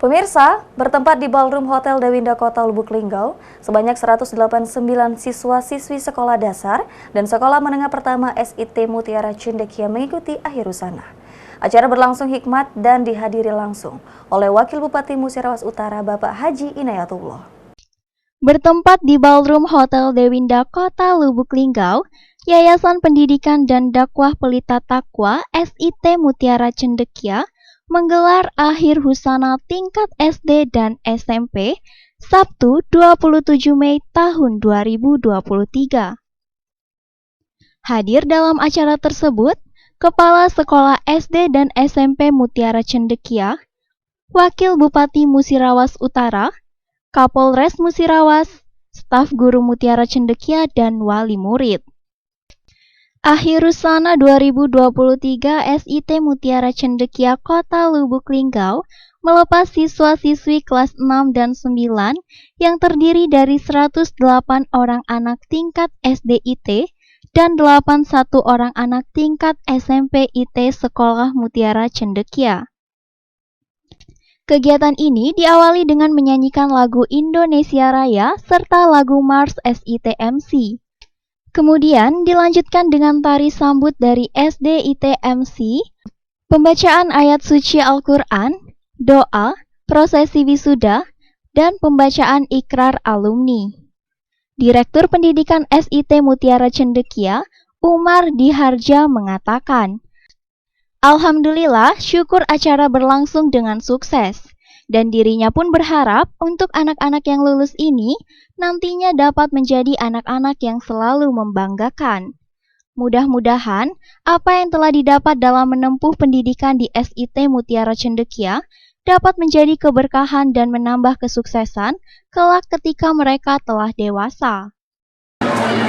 Pemirsa, bertempat di Ballroom Hotel Dewinda Kota Lubuk Linggau, sebanyak 189 siswa-siswi sekolah dasar dan sekolah menengah pertama SIT Mutiara Cendekia mengikuti akhir husana. Acara berlangsung hikmat dan dihadiri langsung oleh Wakil Bupati Musirawas Utara Bapak Haji Inayatullah. Bertempat di Ballroom Hotel Dewinda Kota Lubuk Linggau, Yayasan Pendidikan dan Dakwah Pelita Taqwa SIT Mutiara Cendekia menggelar akhir husana tingkat SD dan SMP Sabtu 27 Mei tahun 2023. Hadir dalam acara tersebut, Kepala Sekolah SD dan SMP Mutiara Cendekia, Wakil Bupati Musirawas Utara, Kapolres Musirawas, staf guru Mutiara Cendekia, dan wali murid. Akhir husana 2023 SIT Mutiara Cendekia Kota Lubuk Linggau melepas siswa-siswi kelas 6 dan 9 yang terdiri dari 108 orang anak tingkat SD IT dan 81 orang anak tingkat SMP IT Sekolah Mutiara Cendekia. Kegiatan ini diawali dengan menyanyikan lagu Indonesia Raya serta lagu Mars SITMC. Kemudian dilanjutkan dengan tari sambut dari SD ITMC, pembacaan ayat suci Al-Quran, doa, prosesi wisuda, dan pembacaan ikrar alumni. Direktur Pendidikan SIT Mutiara Cendekia, Umar Diharja mengatakan, "Alhamdulillah, syukur acara berlangsung dengan sukses, dan dirinya pun berharap untuk anak-anak yang lulus ini nantinya dapat menjadi anak-anak yang selalu membanggakan. Mudah-mudahan apa yang telah didapat dalam menempuh pendidikan di SIT Mutiara Cendekia dapat menjadi keberkahan dan menambah kesuksesan kelak ketika mereka telah dewasa."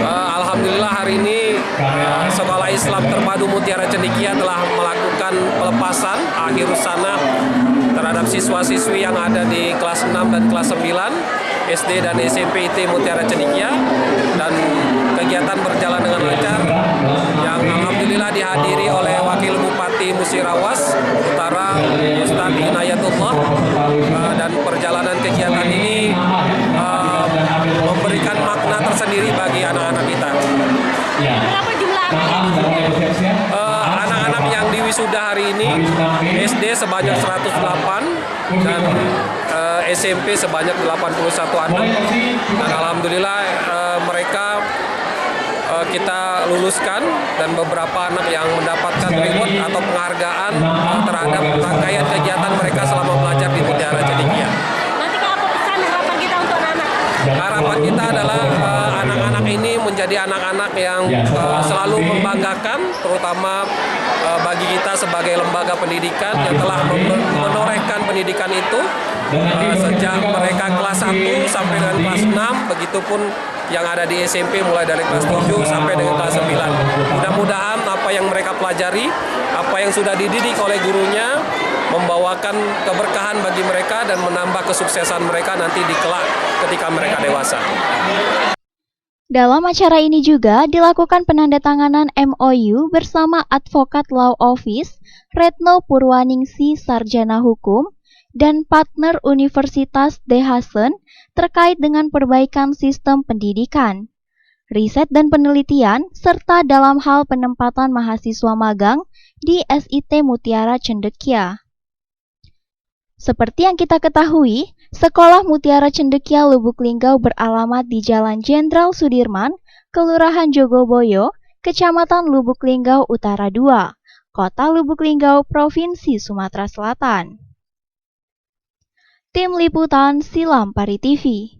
Alhamdulillah hari ini Sekolah Islam Terpadu Mutiara Cendekia telah melakukan pelepasan akhir husana terhadap siswa-siswi yang ada di kelas 6 dan kelas 9 SD dan SMP IT Mutiara Cendekia, dan kegiatan berjalan dengan lancar yang alhamdulillah dihadiri oleh Wakil Bupati Musirawas Utara Ustadz Inayatullah, dan perjalanan kegiatan ini memberikan makna tersendiri bagi anak-anak kita. Berapa jumlah anak-anak yang diwisuda hari ini SD sebanyak 108 dan SMP sebanyak 81 anak, dan alhamdulillah mereka kita luluskan, dan beberapa anak yang mendapatkan reward atau penghargaan terhadap rangkaian kegiatan mereka selama belajar di Mutiara Cendekia. Nanti apa pesan harapan kita untuk anak-anak? Harapan kita adalah anak-anak ini menjadi anak-anak yang selalu membanggakan, terutama bagi kita sebagai lembaga pendidikan yang telah menorehkan pendidikan itu sejak mereka kelas 1 sampai dengan kelas 6, begitupun yang ada di SMP mulai dari kelas 7 sampai dengan kelas 9. Mudah-mudahan apa yang mereka pelajari, apa yang sudah dididik oleh gurunya, membawakan keberkahan bagi mereka dan menambah kesuksesan mereka nanti di kelak ketika mereka dewasa. Dalam acara ini juga dilakukan penandatanganan MOU bersama Advokat Law Office, Retno Purwaningsi Sarjana Hukum, dan partner Universitas De Hazen terkait dengan perbaikan sistem pendidikan, riset dan penelitian, serta dalam hal penempatan mahasiswa magang di SIT Mutiara Cendekia. Seperti yang kita ketahui, Sekolah Mutiara Cendekia Lubuk Linggau beralamat di Jalan Jenderal Sudirman, Kelurahan Jogoboyo, Kecamatan Lubuk Linggau Utara 2, Kota Lubuk Linggau, Provinsi Sumatera Selatan. Tim Liputan Silampari TV.